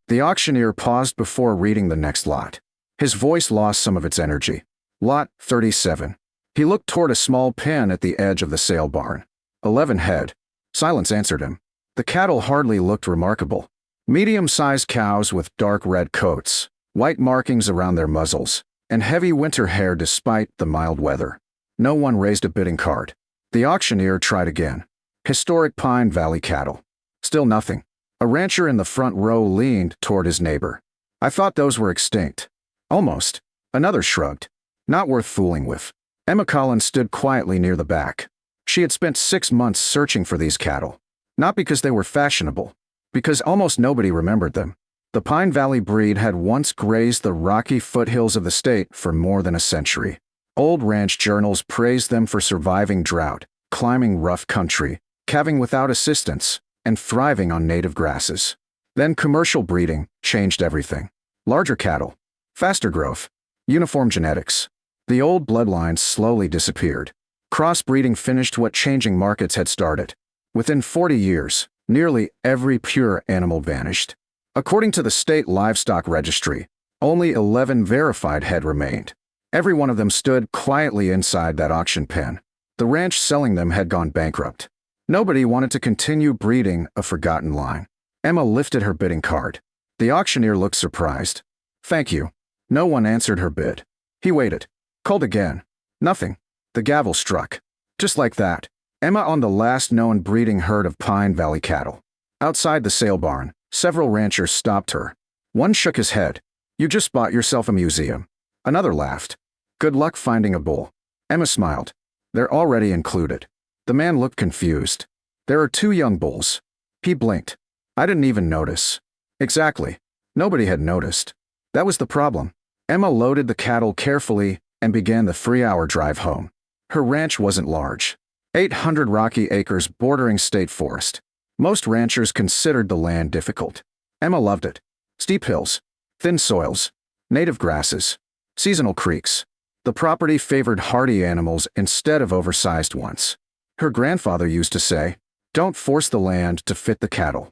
The auctioneer paused before reading the next lot. His voice lost some of its energy. Lot 37. He looked toward a small pen at the edge of the sale barn. 11 head. Silence answered him. The cattle hardly looked remarkable. Medium-sized cows with dark red coats, white markings around their muzzles, and heavy winter hair despite the mild weather. No one raised a bidding card. The auctioneer tried again. Historic Pine Valley cattle. Still nothing. A rancher in the front row leaned toward his neighbor. I thought those were extinct. Almost. Another shrugged. Not worth fooling with. Emma Collins stood quietly near the back. She had spent 6 months searching for these cattle. Not because they were fashionable, because almost nobody remembered them. The Pine Valley breed had once grazed the rocky foothills of the state for more than a century. Old ranch journals praised them for surviving drought, climbing rough country, calving without assistance, and thriving on native grasses. Then commercial breeding changed everything. Larger cattle, faster growth, uniform genetics. The old bloodlines slowly disappeared. Crossbreeding finished what changing markets had started. Within 40 years, nearly every pure animal vanished. According to the state livestock registry, only 11 verified head remained. Every one of them stood quietly inside that auction pen. The ranch selling them had gone bankrupt. Nobody wanted to continue breeding a forgotten line. Emma lifted her bidding card. The auctioneer looked surprised. Thank you. No one answered her bid. He waited. Called again. Nothing. The gavel struck. Just like that, Emma on the last known breeding herd of Pine Valley cattle. Outside the sale barn, several ranchers stopped her. One shook his head. You just bought yourself a museum. Another laughed. Good luck finding a bull. Emma smiled. They're already included. The man looked confused. There are 2 young bulls. He blinked. I didn't even notice. Exactly. Nobody had noticed. That was the problem. Emma loaded the cattle carefully and began the 3-hour drive home. Her ranch wasn't large. 800 rocky acres bordering state forest. Most ranchers considered the land difficult. Emma loved it. Steep hills, thin soils, native grasses, seasonal creeks. The property favored hardy animals instead of oversized ones. Her grandfather used to say, "Don't force the land to fit the cattle.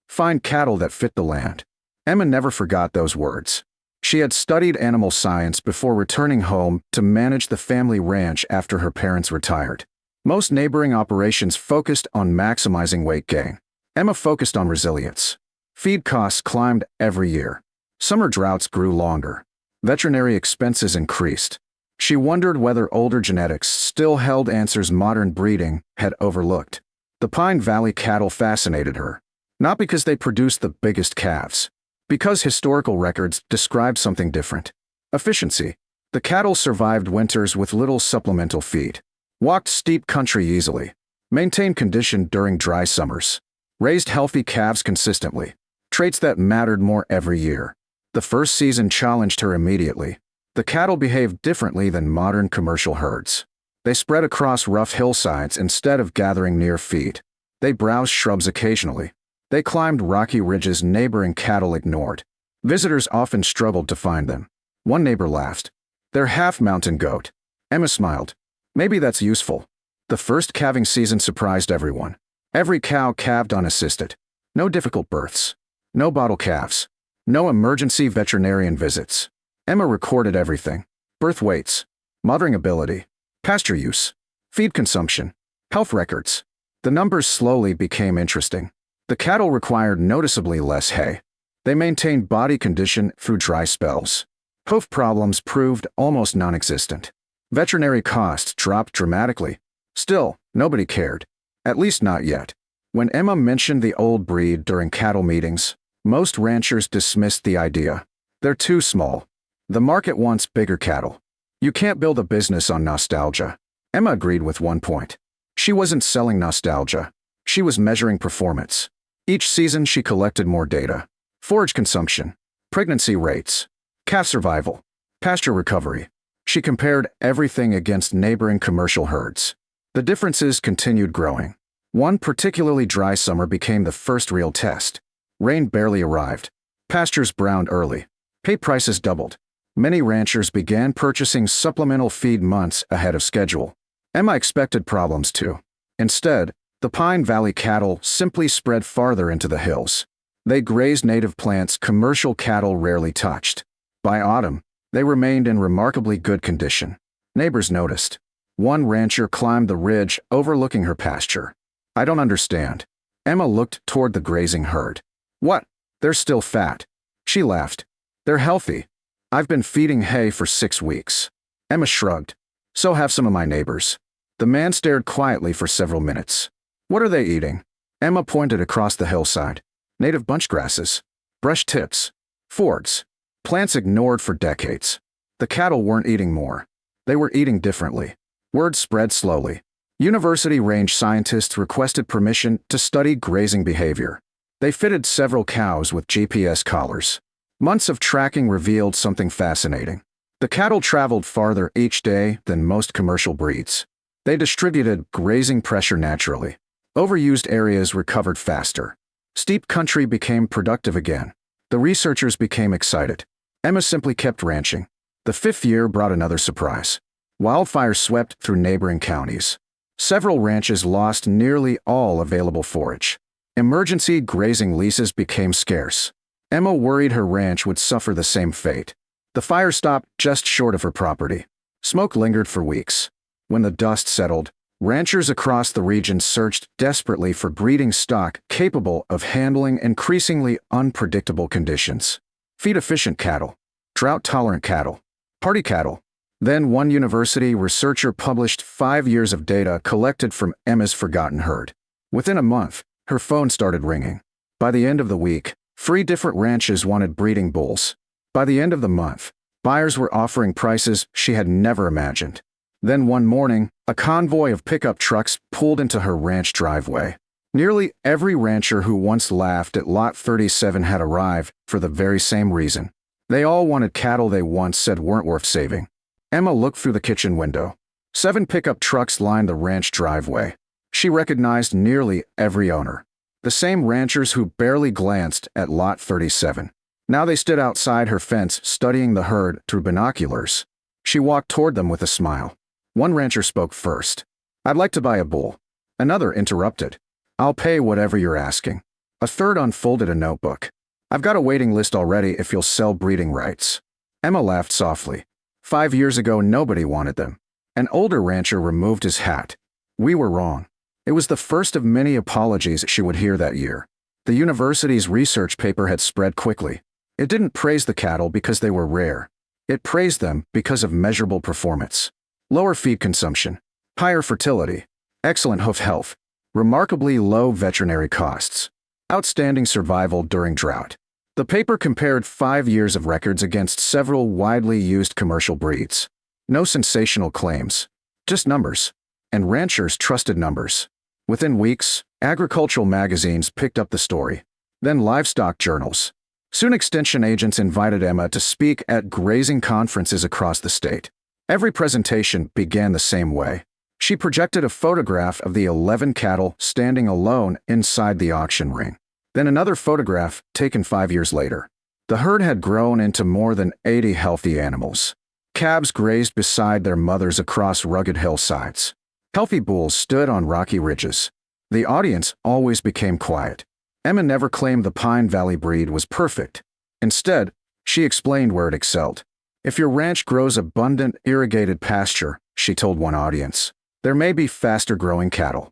Find cattle that fit the land." Emma never forgot those words. She had studied animal science before returning home to manage the family ranch after her parents retired. Most neighboring operations focused on maximizing weight gain. Emma focused on resilience. Feed costs climbed every year. Summer droughts grew longer. Veterinary expenses increased. She wondered whether older genetics still held answers modern breeding had overlooked. The Pine Valley cattle fascinated her. Not because they produced the biggest calves. Because historical records described something different. Efficiency. The cattle survived winters with little supplemental feed. Walked steep country easily. Maintained condition during dry summers. Raised healthy calves consistently. Traits that mattered more every year. The first season challenged her immediately. The cattle behaved differently than modern commercial herds. They spread across rough hillsides instead of gathering near feed. They browsed shrubs occasionally. They climbed rocky ridges neighboring cattle ignored. Visitors often struggled to find them. One neighbor laughed. They're half mountain goat. Emma smiled. Maybe that's useful. The first calving season surprised everyone. Every cow calved unassisted. No difficult births. No bottle calves. No emergency veterinarian visits. Emma recorded everything. Birth weights. Mothering ability. Pasture use. Feed consumption. Health records. The numbers slowly became interesting. The cattle required noticeably less hay. They maintained body condition through dry spells. Hoof problems proved almost non-existent. Veterinary costs dropped dramatically. Still, nobody cared. At least not yet. When Emma mentioned the old breed during cattle meetings, most ranchers dismissed the idea. They're too small. The market wants bigger cattle. You can't build a business on nostalgia. Emma agreed with one point. She wasn't selling nostalgia. She was measuring performance. Each season she collected more data. Forage consumption, pregnancy rates, calf survival, pasture recovery. She compared everything against neighboring commercial herds. The differences continued growing. One particularly dry summer became the first real test. Rain barely arrived. Pastures browned early. Hay prices doubled. Many ranchers began purchasing supplemental feed months ahead of schedule. Emma expected problems too. Instead, the Pine Valley cattle simply spread farther into the hills. They grazed native plants commercial cattle rarely touched. By autumn, they remained in remarkably good condition. Neighbors noticed. One rancher climbed the ridge overlooking her pasture. "I don't understand." Emma looked toward the grazing herd. "What? They're still fat." She laughed. "They're healthy. I've been feeding hay for 6 weeks." Emma shrugged. "So have some of my neighbors." The man stared quietly for several minutes. "What are they eating?" Emma pointed across the hillside. "Native bunchgrasses. Brush tips. Fords. Plants ignored for decades." The cattle weren't eating more. They were eating differently. Word spread slowly. University-range scientists requested permission to study grazing behavior. They fitted several cows with GPS collars. Months of tracking revealed something fascinating. The cattle traveled farther each day than most commercial breeds. They distributed grazing pressure naturally. Overused areas recovered faster. Steep country became productive again. The researchers became excited. Emma simply kept ranching. The 5th year brought another surprise. Wildfires swept through neighboring counties. Several ranches lost nearly all available forage. Emergency grazing leases became scarce. Emma worried her ranch would suffer the same fate. The fire stopped just short of her property. Smoke lingered for weeks. When the dust settled, ranchers across the region searched desperately for breeding stock capable of handling increasingly unpredictable conditions. Feed-efficient cattle, drought-tolerant cattle, party cattle. Then one university researcher published 5 years of data collected from Emma's forgotten herd. Within a month, her phone started ringing. By the end of the week, 3 different ranches wanted breeding bulls. By the end of the month, buyers were offering prices she had never imagined. Then one morning, a convoy of pickup trucks pulled into her ranch driveway. Nearly every rancher who once laughed at Lot 37 had arrived for the very same reason. They all wanted cattle they once said weren't worth saving. Emma looked through the kitchen window. 7 pickup trucks lined the ranch driveway. She recognized nearly every owner. The same ranchers who barely glanced at Lot 37. Now they stood outside her fence studying the herd through binoculars. She walked toward them with a smile. One rancher spoke first. "I'd like to buy a bull." Another interrupted. "I'll pay whatever you're asking." A third unfolded a notebook. "I've got a waiting list already if you'll sell breeding rights." Emma laughed softly. 5 years ago, nobody wanted them. An older rancher removed his hat. "We were wrong." It was the first of many apologies she would hear that year. The university's research paper had spread quickly. It didn't praise the cattle because they were rare. It praised them because of measurable performance. Lower feed consumption, higher fertility, excellent hoof health, remarkably low veterinary costs, outstanding survival during drought. The paper compared 5 years of records against several widely used commercial breeds. No sensational claims, just numbers. And ranchers trusted numbers. Within weeks, agricultural magazines picked up the story. Then livestock journals. Soon extension agents invited Emma to speak at grazing conferences across the state. Every presentation began the same way. She projected a photograph of the 11 cattle standing alone inside the auction ring. Then another photograph taken 5 years later. The herd had grown into more than 80 healthy animals. Calves grazed beside their mothers across rugged hillsides. Healthy bulls stood on rocky ridges. The audience always became quiet. Emma never claimed the Pine Valley breed was perfect. Instead, she explained where it excelled. "If your ranch grows abundant, irrigated pasture," she told one audience, "there may be faster-growing cattle."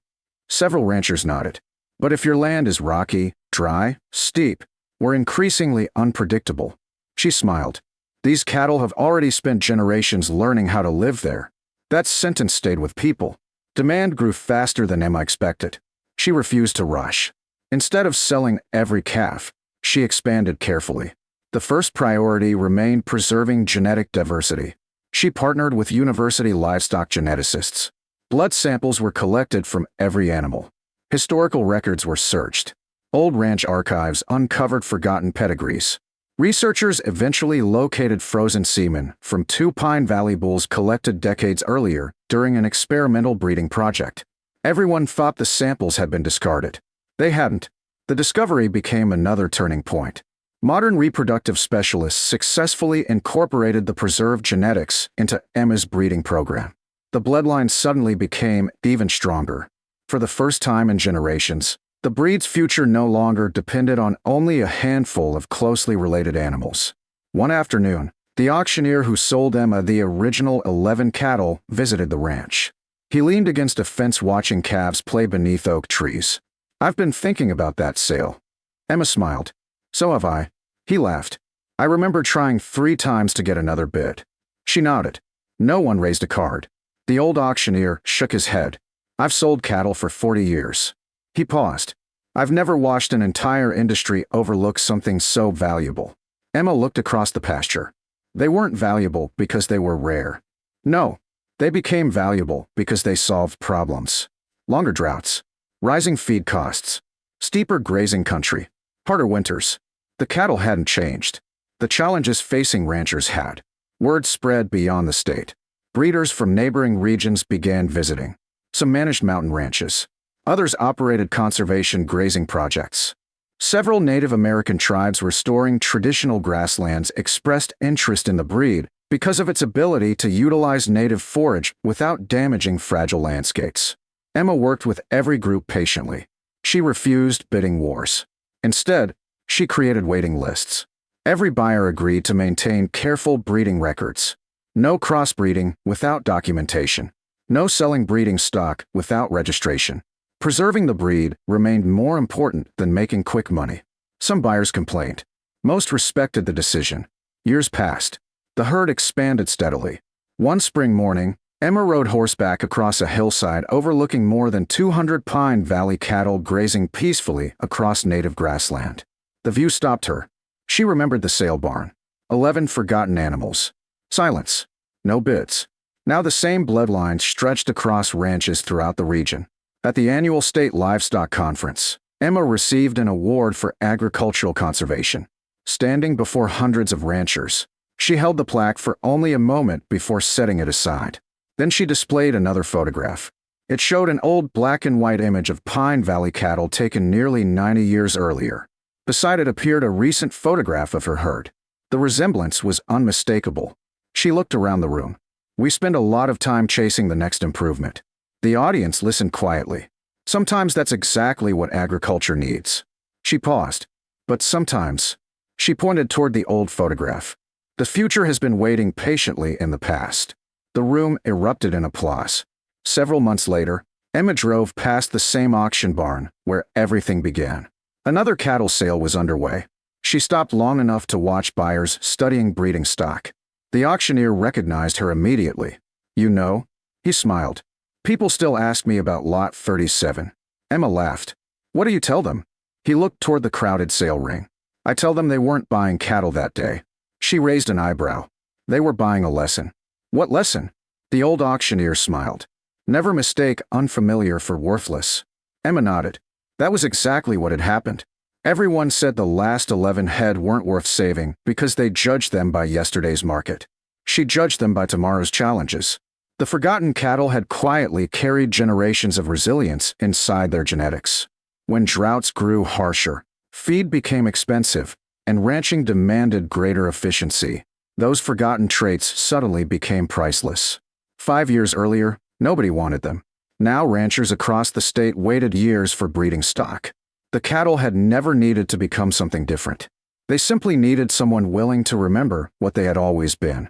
Several ranchers nodded. "But if your land is rocky, dry, steep, or increasingly unpredictable," she smiled. "These cattle have already spent generations learning how to live there." That sentence stayed with people. Demand grew faster than Emma expected. She refused to rush. Instead of selling every calf, she expanded carefully. The first priority remained preserving genetic diversity. She partnered with university livestock geneticists. Blood samples were collected from every animal. Historical records were searched. Old ranch archives uncovered forgotten pedigrees. Researchers eventually located frozen semen from 2 Pine Valley bulls collected decades earlier during an experimental breeding project. Everyone thought the samples had been discarded. They hadn't. The discovery became another turning point. Modern reproductive specialists successfully incorporated the preserved genetics into Emma's breeding program. The bloodline suddenly became even stronger. For the first time in generations, The breed's future no longer depended on only a handful of closely related animals. One afternoon, the auctioneer who sold Emma the original 11 cattle visited the ranch. He leaned against a fence watching calves play beneath oak trees. "I've been thinking about that sale." Emma smiled. "So have I." He laughed. "I remember trying 3 times to get another bid." She nodded. No one raised a card. The old auctioneer shook his head. "I've sold cattle for 40 years. He paused. "I've never watched an entire industry overlook something so valuable." Emma looked across the pasture. They weren't valuable because they were rare. No, they became valuable because they solved problems. Longer droughts, rising feed costs, steeper grazing country, harder winters. The cattle hadn't changed. The challenges facing ranchers had. Word spread beyond the state. Breeders from neighboring regions began visiting. Some managed mountain ranches. Others operated conservation grazing projects. Several Native American tribes restoring traditional grasslands expressed interest in the breed because of its ability to utilize native forage without damaging fragile landscapes. Emma worked with every group patiently. She refused bidding wars. Instead, she created waiting lists. Every buyer agreed to maintain careful breeding records. No crossbreeding without documentation. No selling breeding stock without registration. Preserving the breed remained more important than making quick money. Some buyers complained. Most respected the decision. Years passed. The herd expanded steadily. One spring morning, Emma rode horseback across a hillside overlooking more than 200 Pine Valley cattle grazing peacefully across native grassland. The view stopped her. She remembered the sale barn. 11 forgotten animals. Silence. No bids. Now the same bloodlines stretched across ranches throughout the region. At the annual State Livestock Conference, Emma received an award for agricultural conservation. Standing before hundreds of ranchers, she held the plaque for only a moment before setting it aside. Then she displayed another photograph. It showed an old black and white image of Pine Valley cattle taken nearly 90 years earlier. Beside it appeared a recent photograph of her herd. The resemblance was unmistakable. She looked around the room. "We spend a lot of time chasing the next improvement." The audience listened quietly. Sometimes that's exactly what agriculture needs. She paused. But sometimes, she pointed toward the old photograph. The future has been waiting patiently in the past. The room erupted in applause. Several months later, Emma drove past the same auction barn where everything began. Another cattle sale was underway. She stopped long enough to watch buyers studying breeding stock. The auctioneer recognized her immediately. "You know?" He smiled. "People still ask me about Lot 37. Emma laughed. "What do you tell them?" He looked toward the crowded sale ring. "I tell them they weren't buying cattle that day." She raised an eyebrow. "They were buying a lesson." "What lesson?" The old auctioneer smiled. "Never mistake unfamiliar for worthless." Emma nodded. That was exactly what had happened. Everyone said the last 11 head weren't worth saving because they judged them by yesterday's market. She judged them by tomorrow's challenges. The forgotten cattle had quietly carried generations of resilience inside their genetics. When droughts grew harsher, feed became expensive, and ranching demanded greater efficiency, those forgotten traits suddenly became priceless. 5 years earlier, nobody wanted them. Now ranchers across the state waited years for breeding stock. The cattle had never needed to become something different. They simply needed someone willing to remember what they had always been.